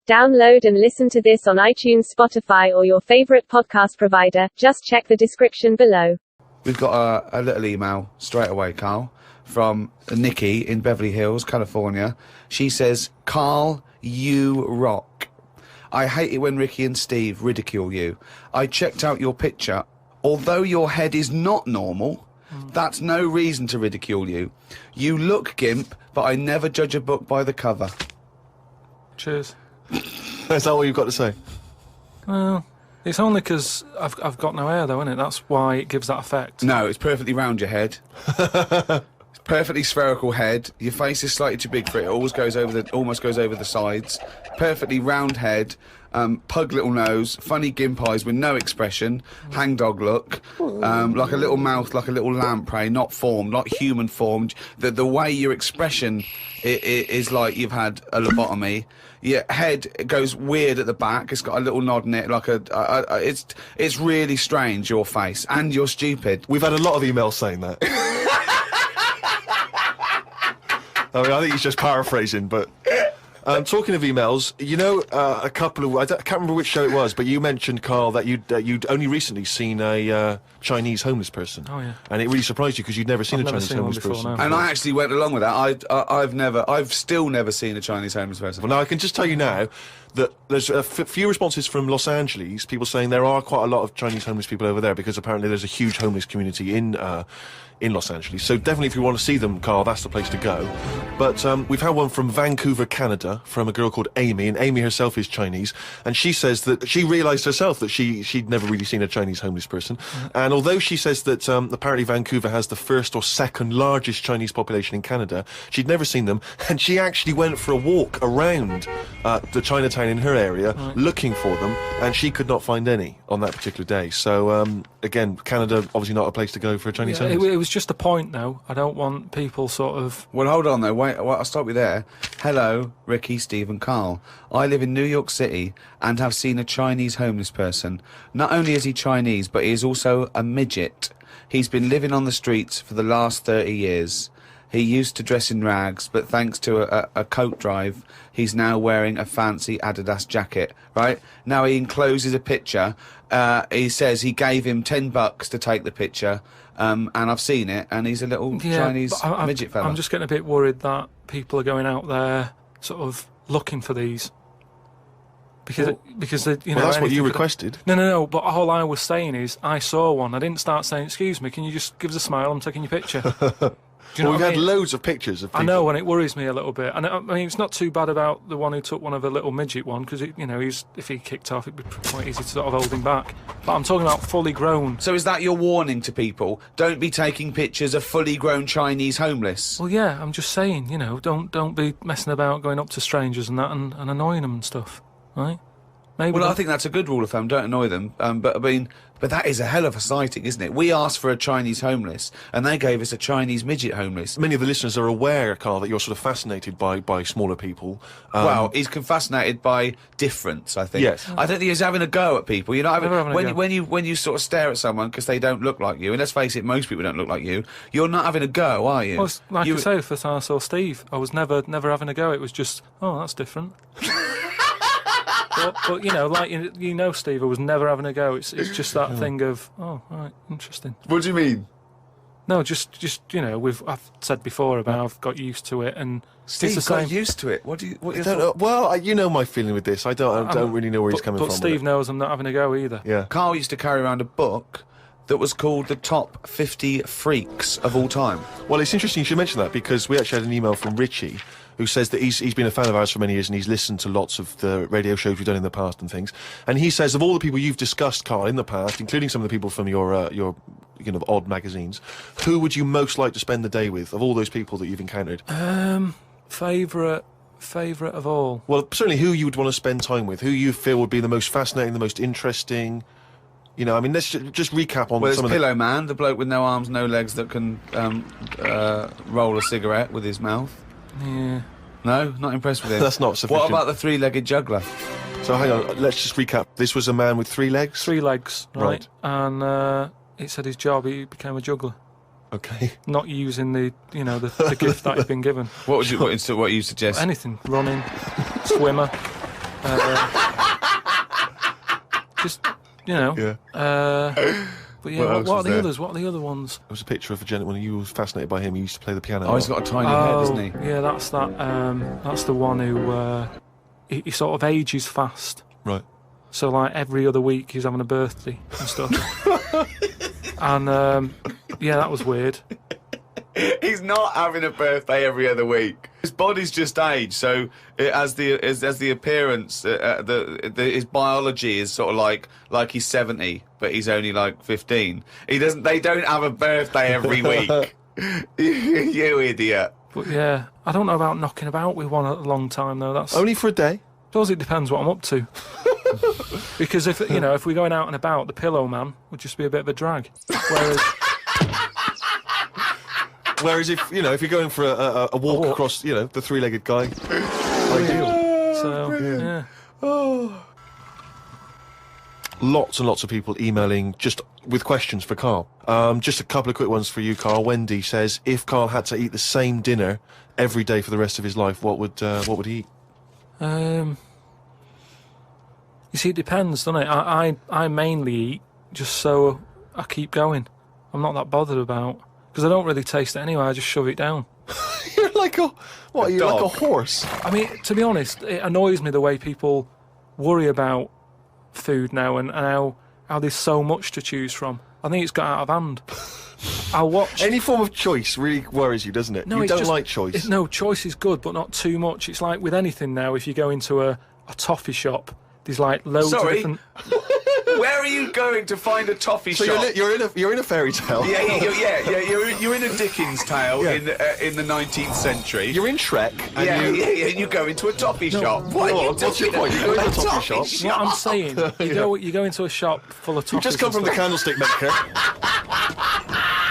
Download and listen to this on iTunes, Spotify, or your favorite podcast provider. Just check the description below. We've got a little email straight away, Carl, from Nikki in Beverly Hills, California. She says, Carl, you rock. I hate it when Ricky and Steve ridicule you. I checked out your picture. Although your head is not normal, that's no reason to ridicule you. You look gimp, but I never judge a book by the cover. Cheers. Is that what you've got to say? Well, it's only because I've got no hair, though, isn't it? That's why it gives that effect. No, it's perfectly round your head. It's perfectly spherical head. Your face is slightly too big for it. It almost goes over the sides. Perfectly round head. Pug little nose, funny gimp eyes with no expression, hangdog look, like a little mouth, like a little lamprey, not formed, not human formed. The way your expression is like you've had a lobotomy. Your head goes weird at the back. It's got a little nod in it, like it's really strange, your face, and you're stupid. We've had a lot of emails saying that. I mean, I think he's just paraphrasing, but... talking of emails, you know, a couple of... I can't remember which show it was, but you mentioned, Carl, that you'd only recently seen a Chinese homeless person. Oh, yeah. And it really surprised you because you'd never seen a Chinese homeless person. No. And I actually went along with that. I've still never seen a Chinese homeless person. Well, now, I can just tell you now that there's a few responses from Los Angeles, people saying there are quite a lot of Chinese homeless people over there because apparently there's a huge homeless community in Los Angeles. So definitely if you want to see them, Carl, that's the place to go. But we've had one from Vancouver, Canada, from a girl called Amy, and Amy herself is Chinese, and she says that she realised herself that she'd never really seen a Chinese homeless person. And although she says that apparently Vancouver has the first or second largest Chinese population in Canada, she'd never seen them, and she actually went for a walk around the Chinatown in her area looking for them, and she could not find any on that particular day. So again, Canada obviously not a place to go for a Chinese homeless. It was just a point, though. I don't want people sort of... Well, hold on, though. Wait, I'll stop you there. Hello, Ricky, Steve and Carl. I live in New York City and have seen a Chinese homeless person. Not only is he Chinese, but he is also a midget. He's been living on the streets for the last 30 years. He used to dress in rags, but thanks to a coat drive, he's now wearing a fancy Adidas jacket, right? Now he encloses a picture. He says he gave him $10 to take the picture, and I've seen it, and he's a little Chinese midget fella. I'm just getting a bit worried that people are going out there sort of looking for these. Because they, you know, that's what you requested. No. But all I was saying is, I saw one. I didn't start saying, "Excuse me, can you just give us a smile? I'm taking your picture." Do you know we've what I had mean? loads of pictures of people. I know, and it worries me a little bit. And I mean, it's not too bad about the one who took one of the little midget one, because you know, if he kicked off, it'd be quite easy to sort of hold him back. But I'm talking about fully grown. So is that your warning to people? Don't be taking pictures of fully grown Chinese homeless. Well, yeah, I'm just saying, you know, don't be messing about going up to strangers and that and annoying them and stuff, right? Maybe. Well, I think that's a good rule of thumb. Don't annoy them. But I mean, but that is a hell of a sighting, isn't it? We asked for a Chinese homeless, and they gave us a Chinese midget homeless. Many of the listeners are aware, Carl, that you're sort of fascinated by smaller people. Well, he's fascinated by difference, I think. Yes. I don't think he's having a go at people. You're not having, Never having a go. when you sort of stare at someone because they don't look like you, and let's face it, most people don't look like you. You're not having a go, are you? Well, like you say, first time I saw Steve, I was never having a go. It was just, oh, that's different. But you know, like you know, Steve, I was never having a go. It's just that thing of, oh, right, interesting. What do you mean? No, just you know, I've said before about I've got used to it, and Steve it's the got same. used to it. What do you? I don't know. Well, you know my feeling with this. I don't really know where he's coming from. But Steve knows I'm not having a go either. Yeah. Carl used to carry around a book that was called the top 50 freaks of all time. Well, it's interesting you should mention that because we actually had an email from Richie who says that he's been a fan of ours for many years and he's listened to lots of the radio shows we've done in the past and things. And he says of all the people you've discussed, Carl, in the past, including some of the people from your you know, odd magazines, who would you most like to spend the day with of all those people that you've encountered? Favourite of all? Well, certainly who you would want to spend time with, who you feel would be the most fascinating, the most interesting. You know, I mean, let's just recap on some of the... Pillow Man, the bloke with no arms, no legs that can roll a cigarette with his mouth. Yeah. No, not impressed with him. That's not sufficient. What about the three-legged juggler? So hang on, let's just recap. This was a man with 3 legs? 3 legs, Right. And it said his job, he became a juggler. Okay. Not using the gift that he'd been given. What you suggest? Anything. Running, swimmer. Just, you know. Yeah. But yeah, What else what are was the there? others? What are the other ones? There was a picture of a gentleman you were fascinated by him. He used to play the piano. Oh, he's got a tiny head, doesn't he? Yeah, that's that. That's the one who he sort of ages fast. Right. So like every other week he's having a birthday and stuff. And yeah, that was weird. He's not having a birthday every other week. His body's just aged, so as the appearance, his biology is sort of like he's 70, but he's only like 15. They don't have a birthday every week. You idiot. But yeah, I don't know about knocking about with one at a long time though. That's Only for a day. I suppose it depends what I'm up to. Because if we're going out and about, the pillow man would just be a bit of a drag. Whereas if you're going for a walk across, the three-legged guy, ideal. So yeah. Lots and lots of people emailing just with questions for Karl. Just a couple of quick ones for you, Karl. Wendy says, if Karl had to eat the same dinner every day for the rest of his life, what would he eat? You see, it depends, doesn't it? I mainly eat just so I keep going. I'm not that bothered about, because I don't really taste it anyway. I just shove it down. You're like a horse. I mean, to be honest, it annoys me the way people worry about food now and how there's so much to choose from. I think it's got out of hand. I'll watch any form of choice really worries you, doesn't it? No, you don't just, like choice. No, choice is good, but not too much. It's like with anything now. If you go into a toffee shop, there's like loads of different. Where are you going to find a toffee shop? You're in a fairy tale. You're in a Dickens tale in the 19th century. You're in Shrek. And you go into a toffee shop. What's your point? You go into a toffee shop. What I'm saying, you go into a shop full of toffees. You've just come from the candlestick maker.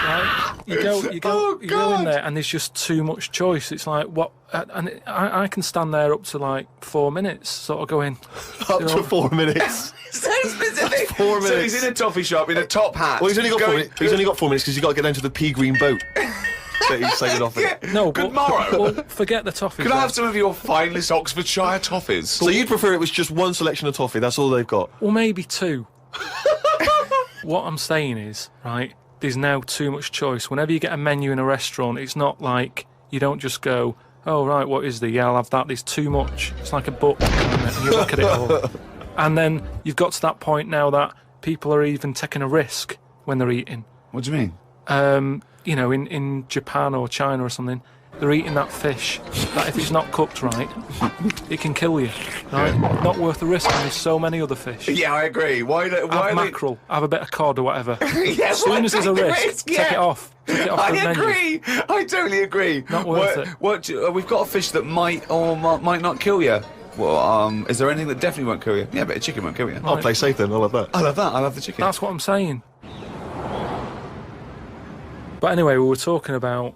Right? You go in there and there's just too much choice. It's like what, and I can stand there up to like 4 minutes, sort of going up to 4 minutes. So specific. 4 minutes. So he's in a toffee shop in a top hat. Well, he's only got 4 minutes. He's only got 4 minutes because he's got to get down to the pea green boat that he's sailing off in. No, good morrow. Well, forget the toffees. Can I have some of your finest Oxfordshire toffees? So you'd prefer it was just one selection of toffee? That's all they've got? Well, maybe two. What I'm saying is, right, there's now too much choice. Whenever you get a menu in a restaurant, it's not like you don't just go, oh, right, what is there? Yeah, I'll have that. There's too much. It's like a book, and you look at it all. And then you've got to that point now that people are even taking a risk when they're eating. What do you mean? In Japan or China or something, they're eating that fish that if it's not cooked right, it can kill you. Right? Yeah. Not worth the risk. And there's so many other fish. Yeah, I agree. Why mackerel? Have a bit of cod or whatever. Yeah, as soon as there's a risk, take it off. Take it off I the agree. Menu. I totally agree. Not worth it. We've got a fish that might or might not kill you. Well, is there anything that definitely won't kill you? Yeah, but a chicken won't kill you. I'll play safe then. I'll have that. I love that. I love the chicken. That's what I'm saying. But anyway, we were talking about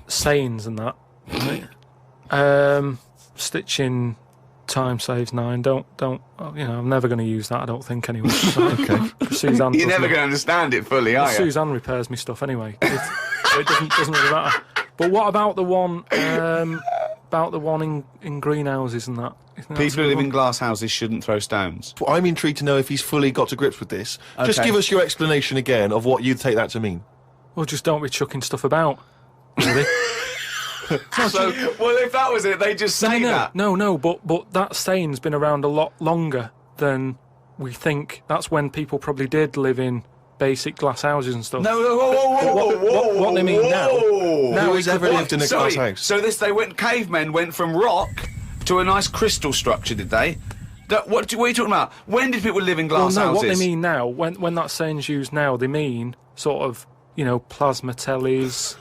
sayings and that. Right? Stitching time saves 9. Don't. I'm never going to use that. I don't think anyway. Okay. Suzanne. You're never going to understand it fully, are you? Suzanne repairs me stuff anyway. It doesn't really matter. But what about the one? About the one in greenhouses and that. People who live in glass houses shouldn't throw stones. Well, I'm intrigued to know if he's fully got to grips with this. Okay. Just give us your explanation again of what you'd take that to mean. Well, just don't be chucking stuff about. Really? Well, if that was it, they just say that. No, but that saying's been around a lot longer than we think. That's when people probably did live in basic glass houses and stuff. No, whoa, what they mean now. Who has ever lived in a glass house? So cavemen went from rock to a nice crystal structure, did they? What are you talking about? When did people live in glass houses? What they mean now, when that saying's used now, they mean sort of, plasma tellies,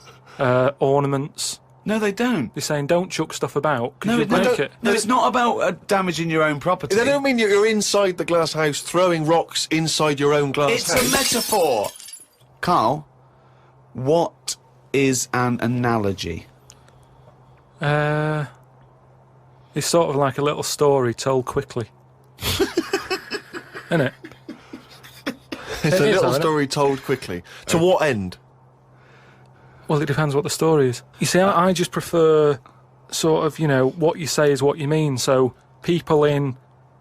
ornaments. No, they don't. They're saying don't chuck stuff about because you'll break it. No, it's not about damaging your own property. They don't mean you're inside the glass house throwing rocks inside your own glass house. It's a metaphor. Karl, what is an analogy? It's sort of like a little story told quickly. Isn't it? It's a little story told quickly. To what end? Well, it depends what the story is. You see, I just prefer sort of, what you say is what you mean. So people in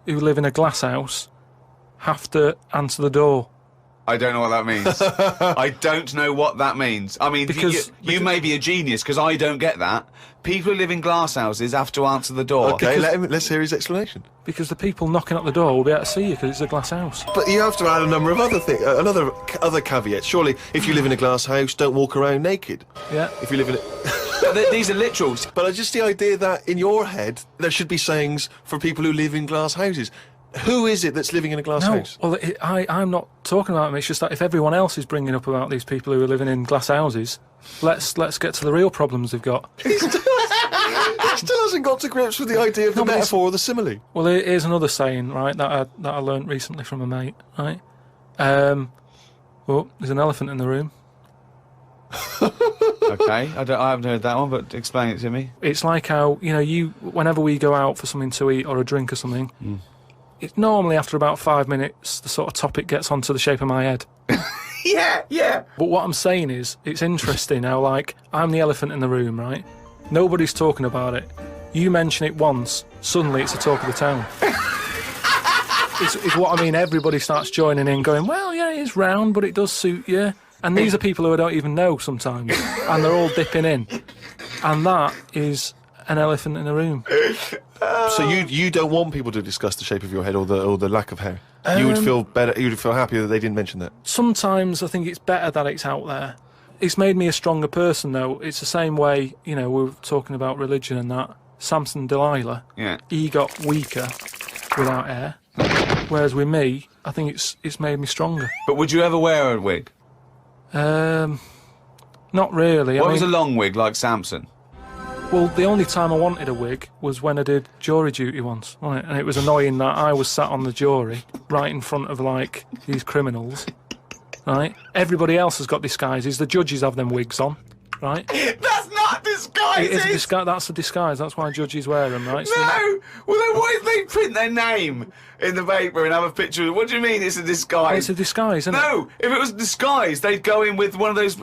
who live in a glass house have to answer the door? I don't know what that means. I don't know what that means. I mean, Because you may be a genius, because I don't get that. People who live in glass houses have to answer the door. Okay, let's hear his explanation. Because the people knocking at the door will be able to see you because it's a glass house. But you have to add a number of other things, other caveats. Surely, if you live in a glass house, don't walk around naked. Yeah. If you live in it. These are literals. But just the idea that in your head there should be sayings for people who live in glass houses. Who is it that's living in a glass house? Well, I'm not talking about them. It's just that if everyone else is bringing up about these people who are living in glass houses, let's get to the real problems they've got. He still hasn't got to grips with the idea of the metaphor or the simile. Well, here's another saying, right, that I learnt recently from a mate, right? Oh, there's an elephant in the room. Okay, I haven't heard that one, but explain it to me. It's like how, whenever we go out for something to eat or a drink or something, it's normally after about 5 minutes the sort of topic gets onto the shape of my head. Yeah. But what I'm saying is, it's interesting how, like, I'm the elephant in the room, right? Nobody's talking about it. You mention it once, suddenly it's the talk of the town. It's what I mean. Everybody starts joining in, going, well, yeah, it's round, but it does suit you. And these are people who I don't even know sometimes, and they're all dipping in. And that is an elephant in the room. So you don't want people to discuss the shape of your head or the lack of hair? You would feel better. You would feel happier that they didn't mention that. Sometimes I think it's better that it's out there. It's made me a stronger person, though. It's the same way, we were talking about religion and that. Samson Delilah, he got weaker without hair, whereas with me, I think it's made me stronger. But would you ever wear a wig? Not really. What was a long wig like Samson? Well, the only time I wanted a wig was when I did jury duty once, wasn't it? And it was annoying that I was sat on the jury right in front of, like, these criminals, right? Everybody else has got disguises. The judges have them wigs on, right? That's not disguises! It is a disguise. That's a disguise. That's why judges wear them, right? So No! Well, then why did they print their name in the paper and have a picture? What do you mean it's a disguise? it's a disguise, isn't it? No, if it was a disguise, they'd go in with one of those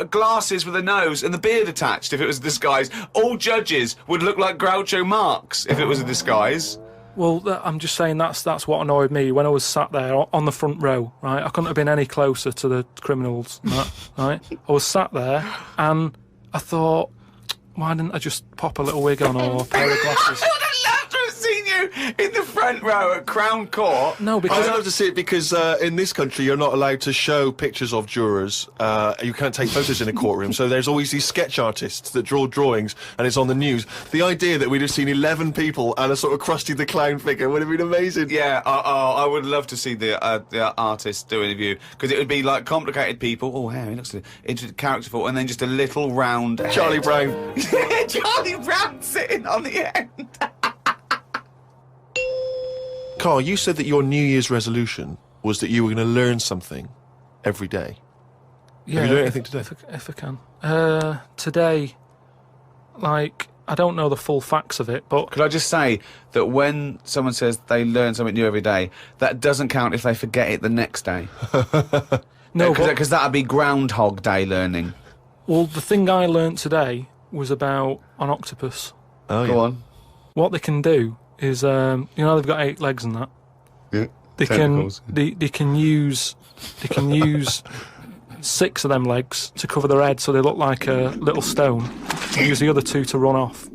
glasses with a nose and the beard attached. If it was a disguise, all judges would look like Groucho Marx if it was a disguise. Well, I'm just saying that's what annoyed me when I was sat there on the front row, right? I couldn't have been any closer to the criminals and that, right? I was sat there and I thought, why didn't I just pop a little wig on or a pair of glasses? I would have loved to have seen you in the front row at Crown Court. No, because I'd love to see it because in this country you're not allowed to show pictures of jurors. You can't take photos in a courtroom, so there's always these sketch artists that draw drawings and it's on the news. The idea that we'd have seen 11 people and a sort of Krusty the Clown figure would have been amazing. Yeah, I would love to see the artist do an interview, because it would be like complicated people. Oh, hey, he looks characterful, and then just a little round head. Charlie Brown. Charlie Brown sitting on the end. Karl, you said that your New Year's resolution was that you were going to learn something every day. yeah, Have you learned anything today? If I can. Today, like, I don't know the full facts of it, but Could I just say that when someone says they learn something new every day, that doesn't count if they forget it the next day? no, Because that would be Groundhog Day learning. well, the thing I learnt today was about an octopus. Oh, Go on. What they can do is, they've got 8 legs and that. Yeah. They can use 6 of them legs to cover their head so they look like a little stone, and use the other 2 to run off.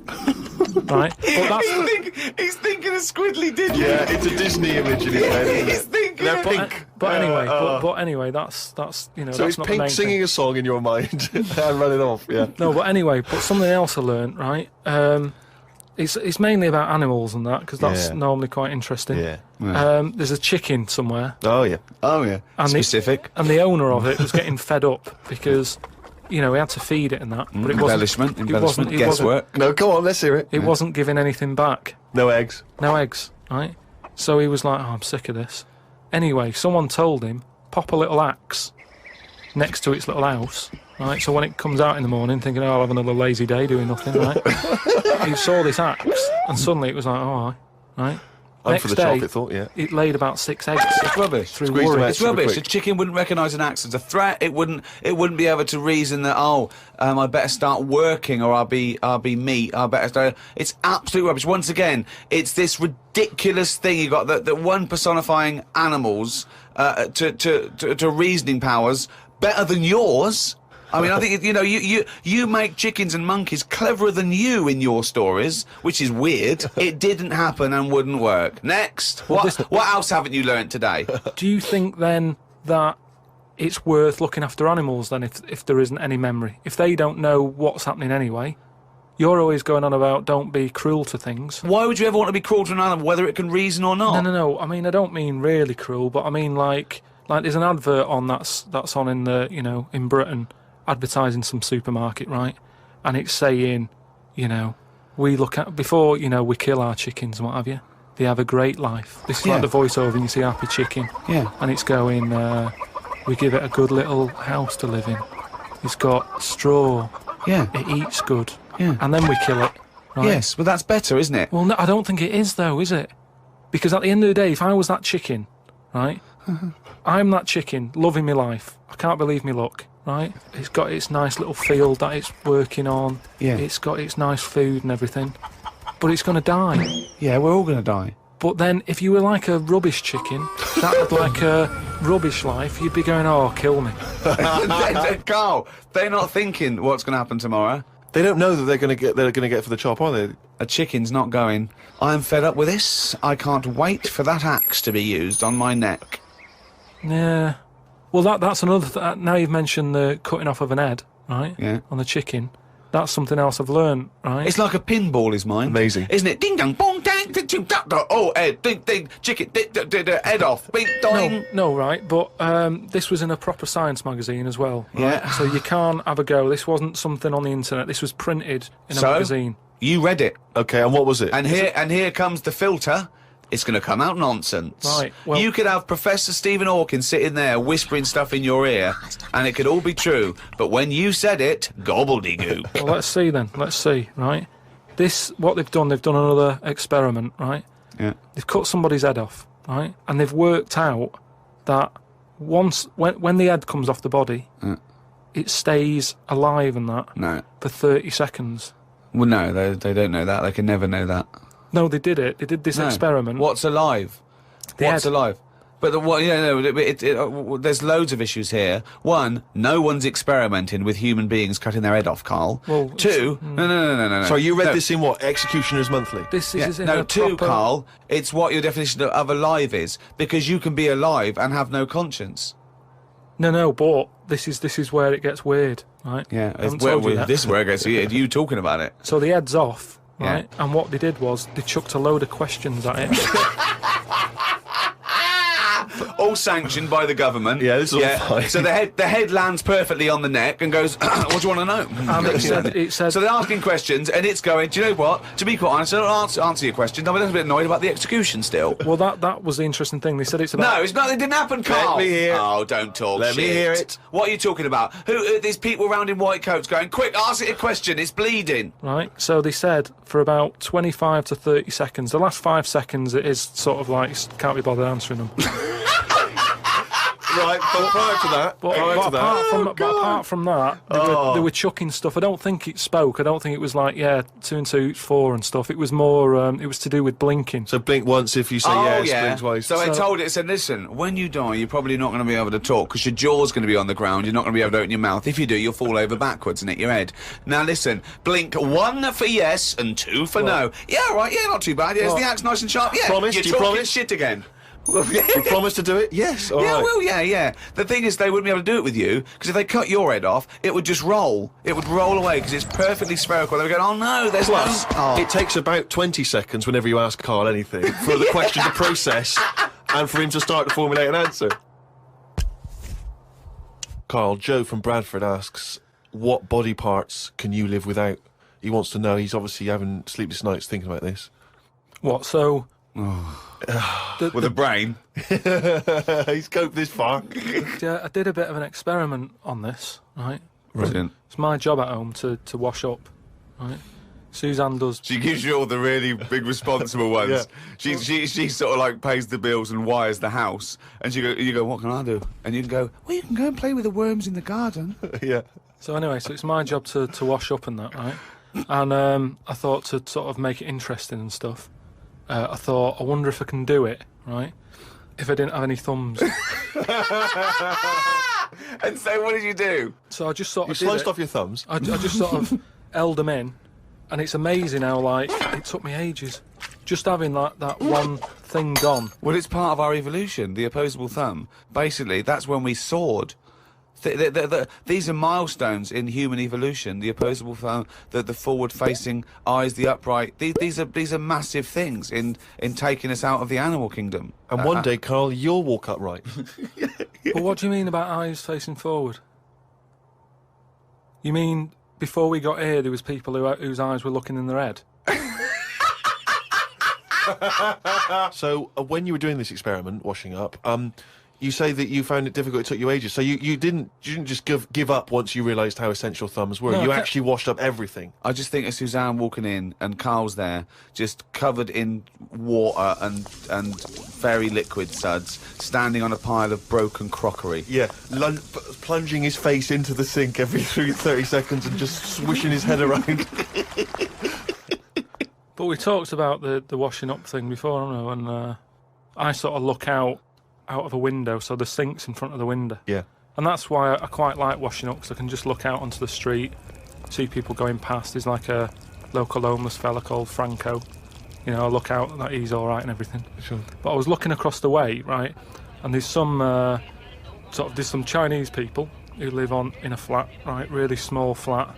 Right? But that's He's thinking of Squidly Diddly. Yeah, it's a Disney image in his head, isn't He's it? thinking They're of pink. but anyway, that's So that's it's not the Pink main singing thing. a song in your mind and running off, yeah. No, but anyway, but something else I learnt, right? It's mainly about animals and that, because that's Yeah. normally quite interesting. Yeah. There's a chicken somewhere, Oh, yeah. Oh, yeah. And Specific. and the owner of it was getting fed up because, he had to feed it and that, but it wasn't. Embellishment. It wasn't. Guesswork. No, come on, let's hear it. It wasn't giving anything back. No eggs. No eggs, right? So he was like, I'm sick of this. Anyway, someone told him, pop a little axe next to its little house, right? So when it comes out in the morning thinking, I'll have another lazy day doing nothing, right? He saw this axe and suddenly it was like, oh, right? Next for the day, chocolate thought, yeah. it laid about 6 eggs. It's rubbish. Through Squeeze them worry. out. It's super rubbish. quick. A chicken wouldn't recognise an axe as a threat. It wouldn't be able to reason that I better start working or I'll be meat. I better start. It's absolute rubbish. Once again, it's this ridiculous thing you got that one personifying animals to reasoning powers better than yours. I mean, I think you make chickens and monkeys cleverer than you in your stories, which is weird. It didn't happen and wouldn't work. Next, what else haven't you learnt today? Do you think then that it's worth looking after animals then if there isn't any memory? If they don't know what's happening anyway, you're always going on about don't be cruel to things. Why would you ever want to be cruel to an animal, whether it can reason or not? No. I mean, I don't mean really cruel, but I mean like there's an advert on that's on in the in Britain, advertising some supermarket, right? And it's saying, we look at before we kill our chickens and what have you. They have a great life. This is like the voiceover, and you see Happy Chicken. Yeah. And it's going, we give it a good little house to live in. It's got straw. Yeah. It eats good. Yeah. And then we kill it. Right? Yes, but that's better, isn't it? Well, no, I don't think it is, though, is it? Because at the end of the day, if I was that chicken, right, I'm that chicken, loving my life. I can't believe me luck, right? It's got its nice little field that it's working on. Yeah. It's got its nice food and everything. But it's going to die. Yeah, we're all going to die. But then, if you were like a rubbish chicken, that had like a rubbish life, you'd be going, oh, kill me. Carl, they're not thinking what's going to happen tomorrow. They don't know that they're going to get for the chop, are they? A chicken's not going, I'm fed up with this. I can't wait for that axe to be used on my neck. Yeah. Well, that's another now you've mentioned the cutting off of an head, right? Yeah. On the chicken. That's something else I've learned, right? It's like a pinball is mine. Amazing. Isn't it? Ding dong, bong, dang, ding, ding, da, da. Oh, head, ding, ding, chicken, head off, bing, dong. No, right, but this was in a proper science magazine as well. Right? Yeah. So you can't have a go. This wasn't something on the internet. This was printed in a magazine. You read it. Okay, and what was it? And here comes the filter. It's going to come out nonsense. Right, well- you could have Professor Stephen Hawking sitting there whispering stuff in your ear, and it could all be true. But when you said it, gobbledygook. Well, let's see then. Let's see, right? What they've done another experiment, right? Yeah. They've cut somebody's head off, right? And they've worked out that when the head comes off the body, it stays alive and that No. for 30 seconds. Well, no, they don't know that. They can never know that. No, they did it. They did this No. experiment. What's alive? What's head. alive? But there's loads of issues here. One, no one's experimenting with human beings cutting their head off, Carl. Well, two, no. Sorry, you read No. this in what? Executioner's Monthly? This Yeah, is in no, a two, proper... Carl. It's what your definition of alive is, because you can be alive and have no conscience. No, but this is where it gets weird, right? Yeah, I haven't told you that. this is where it gets weird. You talking about it? So the head's off, Yeah. right? And what they did was they chucked a load of questions at it. All sanctioned by the government. Yeah, this is all fine. So the head lands perfectly on the neck and goes, what do you want to know? And it said So they're asking questions, and it's going, do you know what? To be quite honest, I don't answer your question. I'm a little bit annoyed about the execution still. well, that was the interesting thing. They said it's about... No, it's not. It didn't happen, Carl. me hear it. Oh, don't talk Let me shit. hear it. What are you talking about? Who? These people around in white coats going, quick, ask it a question. It's bleeding. Right, so they said for about 25 to 30 seconds. The last 5 seconds, it is sort of like can't be bothered answering them. Right, but prior to that, But apart from that, they were chucking stuff. I don't think it spoke. I don't think it was like 2 and 2 is 4 and stuff. It was more. It was to do with blinking. So blink once if you say yes, blink twice. So I told it, said, listen, when you die, you're probably not going to be able to talk because your jaw's going to be on the ground. You're not going to be able to open your mouth. If you do, you'll fall over backwards and hit your head. Now listen, blink 1 for yes and 2 for no. Yeah, right. Yeah, not too bad. Yeah, is the axe nice and sharp? Yeah. Promise? You're Do you talking promise? shit again. You promise to do it? Yes. All Yeah, right. well, yeah. The thing is, they wouldn't be able to do it with you, because if they cut your head off, it would just roll. It would roll away, because it's perfectly spherical. They would go, oh no, there's Plus, no... it takes about 20 seconds whenever you ask Carl anything for the question to process and for him to start to formulate an answer. Carl, Joe from Bradford asks, what body parts can you live without? He wants to know. He's obviously having sleepless nights thinking about this. What? So. with a brain. He's coped this far. Yeah, I did a bit of an experiment on this, right? Brilliant. It's my job at home to wash up, right? Suzanne does. She gives you all the really big responsible ones. Yeah. She sort of like pays the bills and wires the house. And you go, what can I do? And you can go, well, you can go and play with the worms in the garden. Yeah. So anyway, so it's my job to wash up and that, right? And I thought to sort of make it interesting and stuff. I thought, I wonder if I can do it, right? If I didn't have any thumbs. And so what did you do? So I just sort You of sliced off your thumbs. I just sort of held them in, and it's amazing how, like, it took me ages. Just having that one thing gone. Well, it's part of our evolution, the opposable thumb. Basically, that's when we soared. These are milestones in human evolution. The opposable thumb, the forward-facing eyes, the upright. These are massive things in taking us out of the animal kingdom. And one day, Carl, you'll walk upright. But what do you mean about eyes facing forward? You mean before we got here, there was people whose eyes were looking in their head? So, when you were doing this experiment, washing up, you say that you found it difficult, it took you ages. So you didn't just give up once you realised how essential thumbs were. No, you actually washed up everything. I just think of Suzanne walking in and Carl's there, just covered in water and very liquid suds, standing on a pile of broken crockery. Yeah, plunging his face into the sink every 30 seconds and just swishing his head around. But we talked about the washing up thing before, I know, and I sort of look out of a window, so the sink's in front of the window. Yeah. And that's why I quite like washing up, because I can just look out onto the street, see people going past. There's like a local homeless fella called Franco. You know, I look out and that he's all right and everything. Sure. But I was looking across the way, right, and there's some there's some Chinese people who live in a flat, right, really small flat,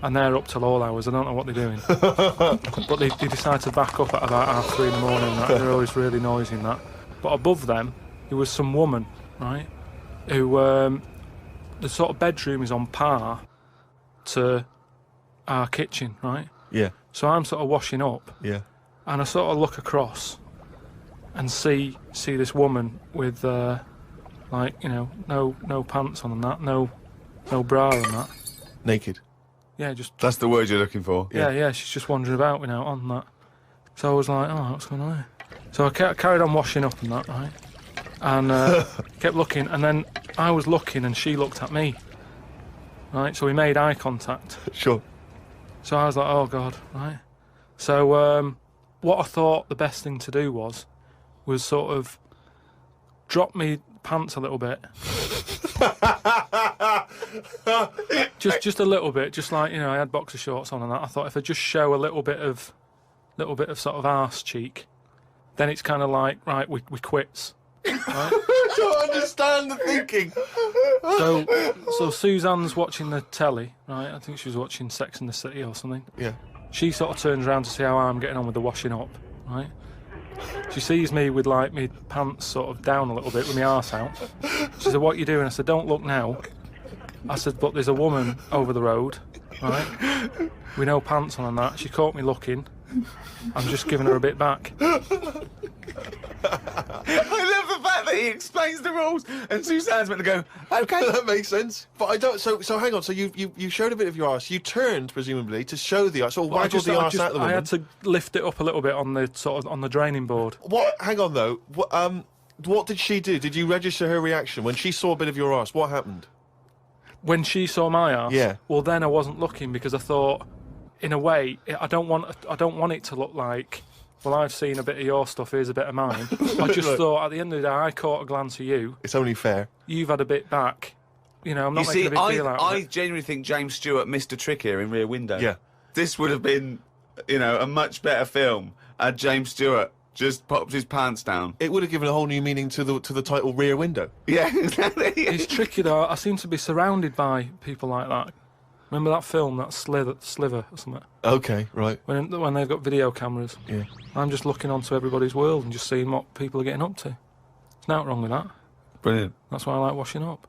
and they're up till all hours. I don't know what they're doing. But they decide to back up at about 3:30 in the morning. Right? They're always really noisy and that. But above them, there was some woman, right, who the sort of bedroom is on par to our kitchen, right? Yeah. So I'm sort of washing up, Yeah. and I sort of look across and see this woman with like, you know, no pants on and that, no bra and that. Naked. Yeah, just That's the word you're looking for. yeah. She's just wandering about without on that. So I was like, oh, what's going on here? So I carried on washing up and that, right? And kept looking, and then I was looking and she looked at me, right? So we made eye contact. Sure. So I was like, oh God, right? So what I thought the best thing to do was sort of drop me pants a little bit. just a little bit, just like, you know, I had boxer shorts on and that. I thought if I just show a little bit of sort of arse cheek, then it's kind of like, right, we quits. Right? I don't understand the thinking. So Suzanne's watching the telly, right? I think she was watching Sex and the City or something. Yeah. She sort of turns around to see how I'm getting on with the washing up, right? She sees me with like my pants sort of down a little bit with my arse out. She said, what are you doing? I said, don't look now. I said, but there's a woman over the road, right? With no pants on and that. She caught me looking. I'm just giving her a bit back. I love the fact that he explains the rules and Suzanne's meant to go, okay. That makes sense. But I don't. So hang on. So you showed a bit of your arse. You turned presumably to show the arse. So why did the arse at the woman? I had to lift it up a little bit on the sort of on the draining board. What? Hang on though. What did she do? Did you register her reaction when she saw a bit of your arse? What happened? When she saw my arse, yeah. Well, then I wasn't looking because I thought, in a way, I don't want it to look like, well, I've seen a bit of your stuff, here's a bit of mine. I just thought, at the end of the day, I caught a glance of you. It's only fair. You've had a bit back. You know, I'm not making a big deal out of it. I genuinely think James Stewart missed a trick here in Rear Window. Yeah. This would have been, you know, a much better film had James Stewart just popped his pants down. It would have given a whole new meaning to the title Rear Window. Yeah, exactly. It's tricky though. I seem to be surrounded by people like that. Remember that film, that Sliver or something? Okay, right. When they've got video cameras. Yeah. I'm just looking onto everybody's world and just seeing what people are getting up to. There's nothing wrong with that. Brilliant. That's why I like washing up.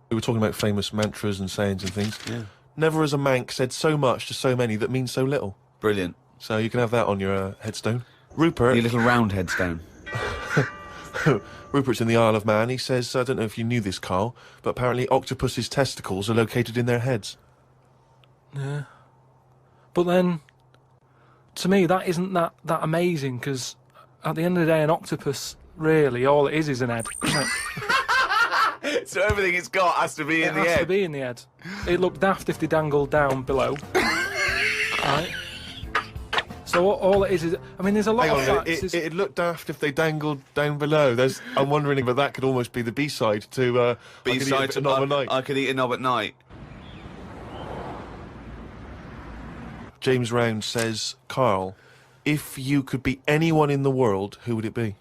We were talking about famous mantras and sayings and things. Yeah. Never has a mank said so much to so many that means so little. Brilliant. So you can have that on your headstone. Rupert. Your little round headstone. Rupert's in the Isle of Man. He says, I don't know if you knew this, Carl, but apparently octopus's testicles are located in their heads. Yeah. But then, to me, that isn't that amazing, because at the end of the day, an octopus, really, all it is an head, isn't it? So everything it's got has to be in the It has head. to be in the head. It'd look daft if they dangled down below. Right? So all it is... I mean, there's a lot Hang of on, facts. it'd look daft if they dangled down below. I'm wondering, but that could almost be the B-side to... B-side to Knob at Night. I could eat a knob at night. James Round says, Carl, if you could be anyone in the world, who would it be?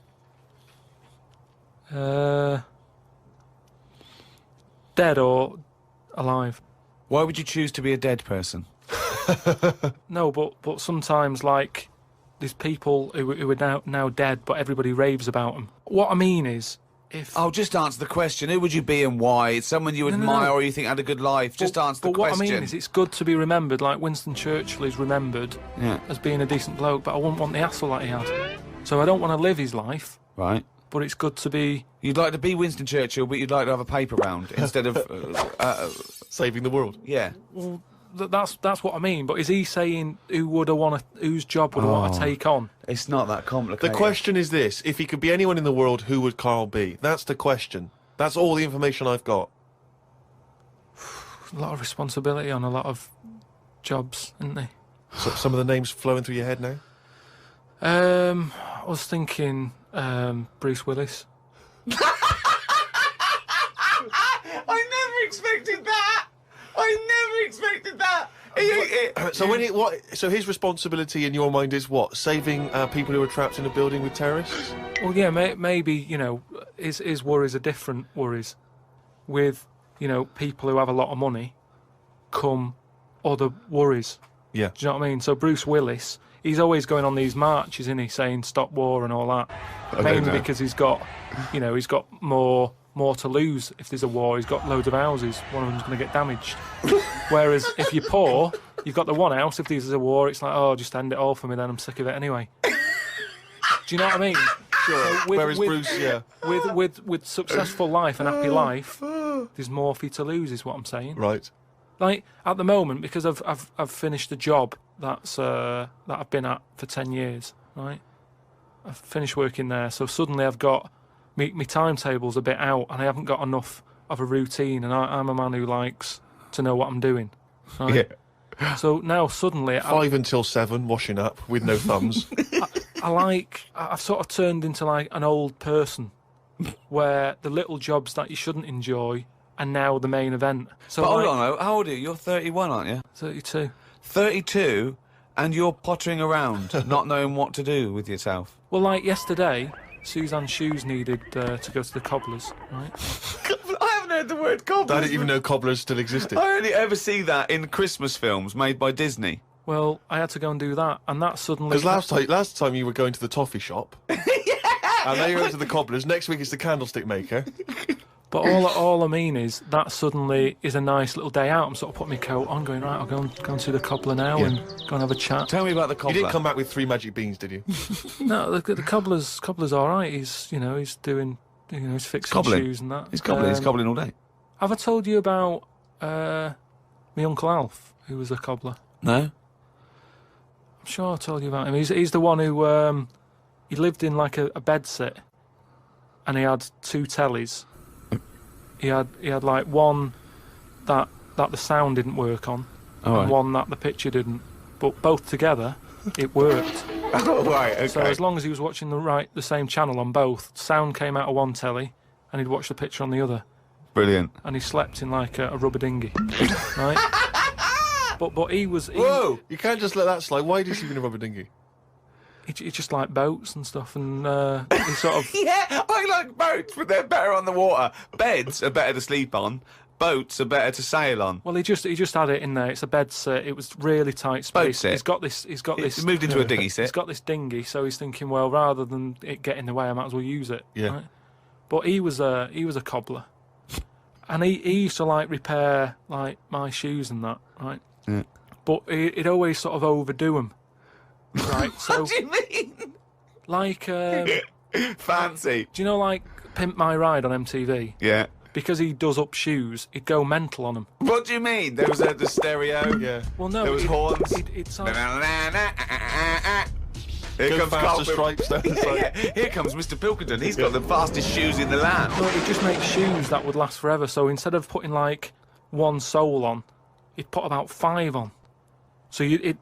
Dead or alive? Why would you choose to be a dead person? No, but sometimes, like, there's people who are now dead, but everybody raves about them. What I mean is, if... Oh, just answer the question. Who would you be and why? It's someone you No. admire or you think had a good life. Just answer the question. But what I mean is, it's good to be remembered, like Winston Churchill is remembered as being a decent bloke, but I wouldn't want the hassle that he had. So I don't want to live his life, Right. but it's good to be... You'd like to be Winston Churchill, but you'd like to have a paper round instead of... Saving the world. yeah. Well, that's what I mean, but is he saying whose job would I want to take on? It's not that complicated. The question is this: if he could be anyone in the world, who would Carl be? That's the question. That's all the information I've got. A lot of responsibility on a lot of jobs, isn't there? So, some of the names flowing through your head now? I was thinking Bruce Willis. I never expected that! I never expected that! So his responsibility in your mind is what? Saving people who are trapped in a building with terrorists? Well, yeah, maybe, you know, his worries are different worries. With, you know, people who have a lot of money come other worries. Yeah. Do you know what I mean? So Bruce Willis, he's always going on these marches, isn't he, saying stop war and all that. Mainly because he's got more to lose if there's a war. He's got loads of houses. One of them's going to get damaged. Whereas if you're poor, you've got the one house. If there's a war, it's like, oh, just end it all for me then. I'm sick of it anyway. Do you know what I mean? Sure. Whereas Bruce, yeah. With successful life and happy life, there's more for you to lose, is what I'm saying. Right. Like at the moment, because I've finished a job that I've been at for 10 years, right? I've finished working there, so suddenly I've got my timetable's a bit out, and I haven't got enough of a routine, and I'm a man who likes to know what I'm doing. Right? Yeah. So now suddenly 5 until 7, washing up with no thumbs. I've sort of turned into like an old person, where the little jobs that you shouldn't enjoy are now the main event. So But hold on, how old are you? You're 31, aren't you? 32. 32, and you're pottering around, not knowing what to do with yourself. Well, like yesterday, Suzanne's shoes needed to go to the cobblers, right? I haven't heard the word cobblers. I didn't even know cobblers still existed. I only ever see that in Christmas films made by Disney. Well, I had to go and do that, and that suddenly... Because last time you were going to the toffee shop. And now you're going to the cobblers. Next week it's the candlestick maker. But all I mean is that suddenly is a nice little day out. I'm sort of putting my coat on, going, right, I'll go and see the cobbler now and go and have a chat. Tell me about the cobbler. You didn't come back with 3 magic beans, did you? No, the cobbler's all right. He's doing, he's fixing cobbling. shoes and that. He's cobbling all day. Have I told you about my Uncle Alf, who was a cobbler? No? I'm sure I told you about him. He's the one who he lived in like a bedsit, and he had 2 tellies. He had like one that the sound didn't work on, and one that the picture didn't. But both together, it worked. Oh, right, okay. So as long as he was watching the same channel on both, sound came out of one telly, and he'd watch the picture on the other. Brilliant. And he slept in like a rubber dinghy, right? But he was... Whoa! You can't just let that slide. Why did he sleep in a rubber dinghy? He just liked boats and stuff, and he sort of... Yeah, I like boats, but they're better on the water. Beds are better to sleep on. Boats are better to sail on. Well, he just had it in there. It's a bed set. It was really tight space. Boat sit. He's got this. It's moved into a dinghy sit. He's got this dinghy, so he's thinking, well, rather than it get in the way, I might as well use it. Yeah. Right? But he was a cobbler, and he used to like repair like my shoes and that, right? Yeah. But he'd always sort of overdo them, right? So What do you mean? like Fancy. Do you know, like, Pimp My Ride on MTV? Yeah. Because he does up shoes, he'd go mental on them. What do you mean? There was the stereo. Yeah. Well, no, There was horns. It sounds... Here Go comes faster, Karl stripes down the side. Yeah, here comes Mr. Pilkinton. He's got the fastest shoes in the land. No, he'd just make shoes that would last forever. So instead of putting, like, one sole on, he'd put about 5 on. So it